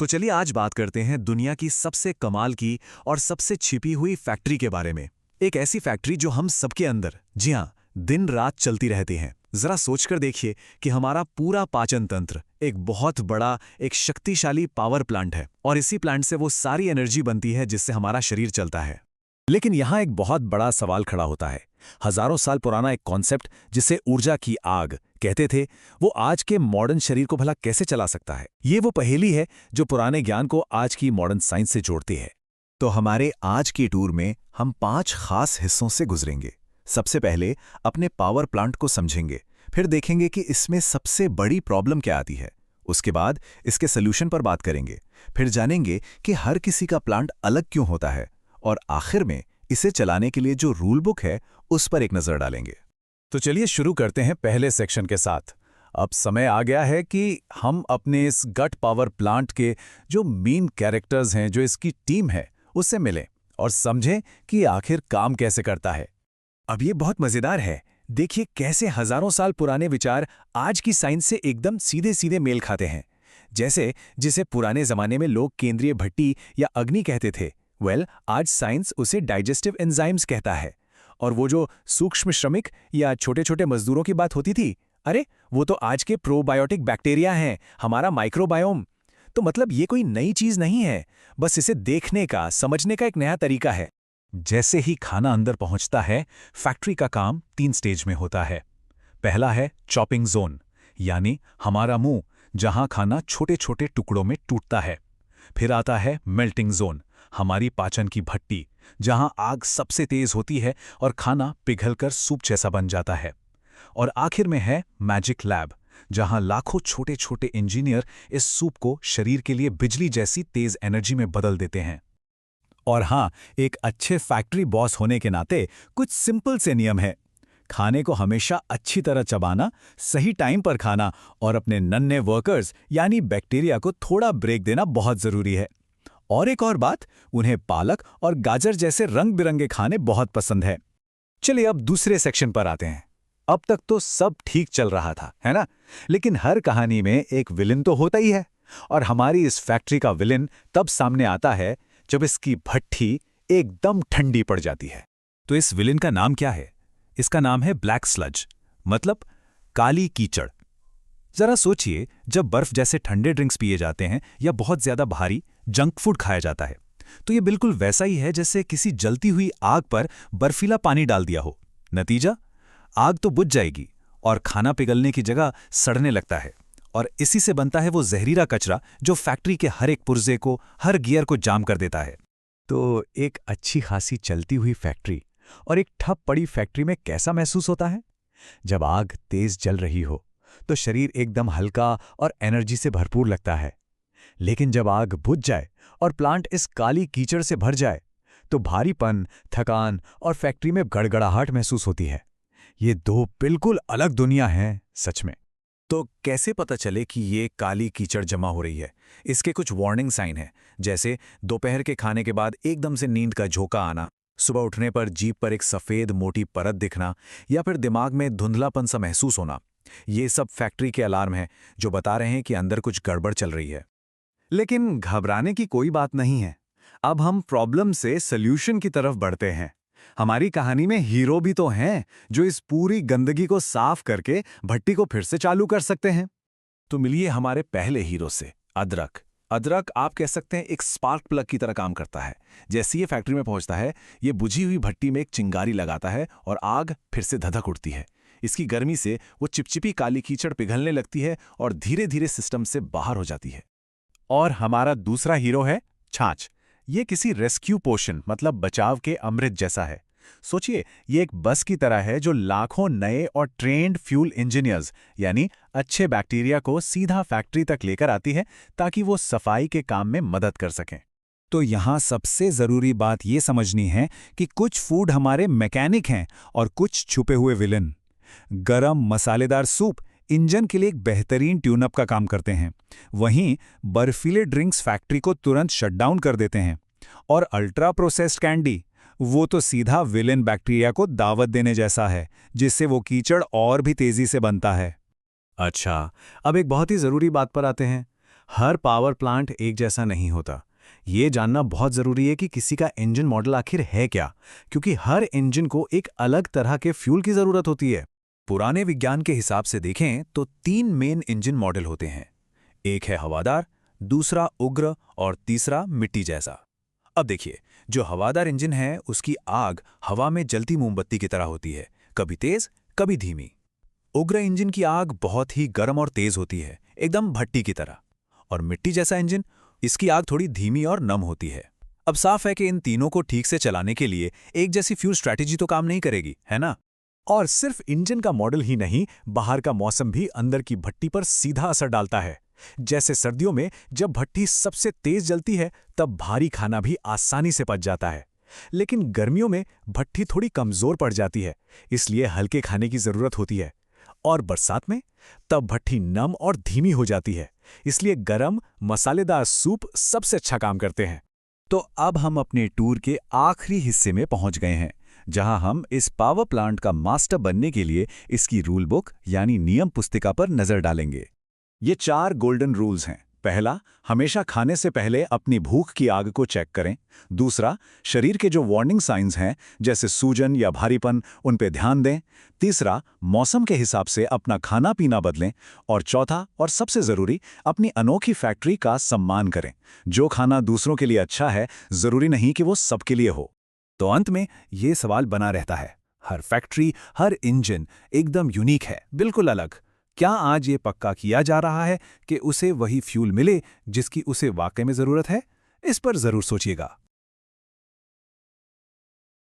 तो चलिए आज बात करते हैं दुनिया की सबसे कमाल की और सबसे छिपी हुई फैक्ट्री के बारे में। एक ऐसी फैक्ट्री जो हम सबके अंदर, जी हाँ, दिन रात चलती रहती है। जरा सोचकर देखिए कि हमारा पूरा पाचन तंत्र एक बहुत बड़ा, एक शक्तिशाली पावर प्लांट है और इसी प्लांट से वो सारी एनर्जी बनती है जिससे हमारा शरीर चलता है। लेकिन यहाँ एक बहुत बड़ा सवाल खड़ा होता है। हजारों साल पुराना एक कॉन्सेप्ट जिसे ऊर्जा की आग कहते थे, वो आज के मॉडर्न शरीर को भला कैसे चला सकता है? ये वो पहेली है जो पुराने ज्ञान को आज की मॉडर्न साइंस से जोड़ती है। तो हमारे आज की टूर में हम 5 खास हिस्सों से गुजरेंगे। सबसे पहले अपने पावर प्लांट को समझेंगे, फिर देखेंगे कि इसमें सबसे बड़ी प्रॉब्लम क्या आती है। उसके बाद इसके सोल्यूशन पर बात करेंगे, फिर जानेंगे कि हर किसी का प्लांट अलग क्यों होता है, और आखिर में इसे चलाने के लिए जो रूल बुक है उस पर एक नजर डालेंगे। तो चलिए शुरू करते हैं पहले सेक्शन के साथ। अब समय आ गया है कि हम अपने इस गट पावर प्लांट के जो मेन कैरेक्टर्स हैं, जो इसकी टीम है, उससे मिलें और समझें कि आखिर काम कैसे करता है। अब ये बहुत मजेदार है। देखिए कैसे हजारों साल पुराने विचार आज की साइंस से एकदम सीधे सीधे मेल खाते हैं। जैसे जिसे पुराने जमाने में लोग केंद्रीय भट्टी या अग्नि कहते थे, आज साइंस उसे डाइजेस्टिव एंजाइम्स कहता है। और वो जो सूक्ष्म श्रमिक या छोटे छोटे मजदूरों की बात होती थी, अरे वो तो आज के प्रोबायोटिक बैक्टीरिया हैं, हमारा माइक्रोबायोम। तो मतलब ये कोई नई चीज नहीं है, बस इसे देखने का, समझने का एक नया तरीका है। जैसे ही खाना अंदर पहुंचता है, फैक्ट्री का काम 3 स्टेज में होता है। पहला है चॉपिंग जोन, यानी हमारा मुंह, जहां खाना छोटे छोटे टुकड़ों में टूटता है। फिर आता है मेल्टिंग जोन, हमारी पाचन की भट्टी, जहां आग सबसे तेज होती है और खाना पिघलकर सूप जैसा बन जाता है। और आखिर में है मैजिक लैब, जहां लाखों छोटे छोटे इंजीनियर इस सूप को शरीर के लिए बिजली जैसी तेज एनर्जी में बदल देते हैं। और हाँ, एक अच्छे फैक्ट्री बॉस होने के नाते कुछ सिंपल से नियम है। खाने को हमेशा अच्छी तरह चबाना, सही टाइम पर खाना और अपने नन्हे वर्कर्स यानी बैक्टीरिया को थोड़ा ब्रेक देना बहुत जरूरी है। और एक और बात, उन्हें पालक और गाजर जैसे रंग बिरंगे खाने बहुत पसंद है। चलिए अब दूसरे सेक्शन पर आते हैं। अब तक तो सब ठीक चल रहा था, है ना? लेकिन हर कहानी में एक विलेन तो होता ही है, और हमारी इस फैक्ट्री का विलेन तब सामने आता है जब इसकी भट्ठी एकदम ठंडी पड़ जाती है। तो इस विलेन का नाम क्या है? इसका नाम है ब्लैक स्लज, मतलब काली कीचड़। जरा सोचिए, जब बर्फ जैसे ठंडे ड्रिंक्स पिए जाते हैं या बहुत ज्यादा भारी जंक फूड खाया जाता है, तो ये बिल्कुल वैसा ही है जैसे किसी जलती हुई आग पर बर्फीला पानी डाल दिया हो। नतीजा, आग तो बुझ जाएगी और खाना पिघलने की जगह सड़ने लगता है। और इसी से बनता है वो जहरीला कचरा जो फैक्ट्री के हर एक पुर्जे को, हर गियर को जाम कर देता है। तो एक अच्छी खासी चलती हुई फैक्ट्री और एक ठप पड़ी फैक्ट्री में कैसा महसूस होता है? जब आग तेज जल रही हो तो शरीर एकदम हल्का और एनर्जी से भरपूर लगता है। लेकिन जब आग बुझ जाए और प्लांट इस काली कीचड़ से भर जाए, तो भारीपन, थकान और फैक्ट्री में गड़गड़ाहट महसूस होती है। ये 2 बिल्कुल अलग दुनिया हैं, सच में। तो कैसे पता चले कि ये काली कीचड़ जमा हो रही है? इसके कुछ वार्निंग साइन हैं, जैसे दोपहर के खाने के बाद एकदम से नींद का झोंका आना, सुबह उठने पर जीभ पर एक सफेद मोटी परत दिखना, या फिर दिमाग में धुंधलापन सा महसूस होना। ये सब फैक्ट्री के अलार्म हैं जो बता रहे हैं कि अंदर कुछ गड़बड़ चल रही है। लेकिन घबराने की कोई बात नहीं है। अब हम प्रॉब्लम से सॉल्यूशन की तरफ बढ़ते हैं। हमारी कहानी में हीरो भी तो हैं जो इस पूरी गंदगी को साफ करके भट्टी को फिर से चालू कर सकते हैं। तो मिलिए हमारे पहले हीरो से, अदरक। अदरक आप कह सकते हैं एक स्पार्क प्लग की तरह काम करता है। जैसे ये फैक्ट्री में पहुंचता है, ये बुझी हुई भट्टी में एक चिंगारी लगाता है और आग फिर से धधक उठती है। इसकी गर्मी से वो चिपचिपी काली कीचड़ पिघलने लगती है और धीरे धीरे सिस्टम से बाहर हो जाती है। और हमारा दूसरा हीरो है छाछ। ये किसी रेस्क्यू पोशन, मतलब बचाव के अमृत जैसा है। सोचिए, ये एक बस की तरह है जो लाखों नए और ट्रेन्ड फ्यूल इंजीनियर्स यानी अच्छे बैक्टीरिया को सीधा फैक्ट्री तक लेकर आती है ताकि वो सफाई के काम में मदद कर सकें। तो यहाँ सबसे जरूरी बात ये समझनी है कि कुछ फूड हमारे मैकेनिक हैं और कुछ छुपे हुए विलन। गरम मसालेदार सूप इंजन के लिए एक बेहतरीन ट्यूनअप का काम करते हैं, वहीं बर्फीले ड्रिंक्स फैक्ट्री को तुरंत शटडाउन कर देते हैं। और अल्ट्रा प्रोसेस्ड कैंडी, वो तो सीधा विलेन बैक्टीरिया को दावत देने जैसा है, जिससे वो कीचड़ और भी तेजी से बनता है। अच्छा, अब एक बहुत ही जरूरी बात पर आते हैं। हर पावर प्लांट एक जैसा नहीं होता। ये जानना बहुत ज़रूरी है कि किसी का इंजन मॉडल आखिर है क्या, क्योंकि हर इंजन को एक अलग तरह के फ्यूल की ज़रूरत होती है। पुराने विज्ञान के हिसाब से देखें तो 3 मेन इंजन मॉडल होते हैं। एक है हवादार, दूसरा उग्र और तीसरा मिट्टी जैसा। अब देखिए, जो हवादार इंजन है उसकी आग हवा में जलती मोमबत्ती की तरह होती है, कभी तेज कभी धीमी। उग्र इंजन की आग बहुत ही गर्म और तेज होती है, एकदम भट्टी की तरह। और मिट्टी जैसा इंजन, इसकी आग थोड़ी धीमी और नम होती है। अब साफ है कि इन तीनों को ठीक से चलाने के लिए एक जैसी फ्यूल स्ट्रैटेजी तो काम नहीं करेगी, है ना? और सिर्फ इंजन का मॉडल ही नहीं, बाहर का मौसम भी अंदर की भट्टी पर सीधा असर डालता है। जैसे सर्दियों में जब भट्टी सबसे तेज जलती है, तब भारी खाना भी आसानी से पच जाता है। लेकिन गर्मियों में भट्टी थोड़ी कमजोर पड़ जाती है, इसलिए हल्के खाने की जरूरत होती है। और बरसात में तब भट्टी नम और धीमी हो जाती है, इसलिए गरम मसालेदार सूप सबसे अच्छा काम करते हैं। तो अब हम अपने टूर के आखिरी हिस्से में पहुंच गए हैं, जहां हम इस पावर प्लांट का मास्टर बनने के लिए इसकी रूल बुक यानी नियम पुस्तिका पर नजर डालेंगे। ये 4 गोल्डन रूल्स हैं। पहला, हमेशा खाने से पहले अपनी भूख की आग को चेक करें। दूसरा, शरीर के जो वार्निंग साइंस हैं जैसे सूजन या भारीपन, उन पे ध्यान दें। तीसरा, मौसम के हिसाब से अपना खाना पीना बदलें। और चौथा और सबसे ज़रूरी, अपनी अनोखी फैक्ट्री का सम्मान करें। जो खाना दूसरों के लिए अच्छा है, ज़रूरी नहीं कि वो सबके लिए हो। तो अंत में ये सवाल बना रहता है, हर फैक्ट्री, हर इंजन एकदम यूनिक है, बिल्कुल अलग। क्या आज ये पक्का किया जा रहा है कि उसे वही फ्यूल मिले जिसकी उसे वाकई में ज़रूरत है? इस पर ज़रूर सोचिएगा।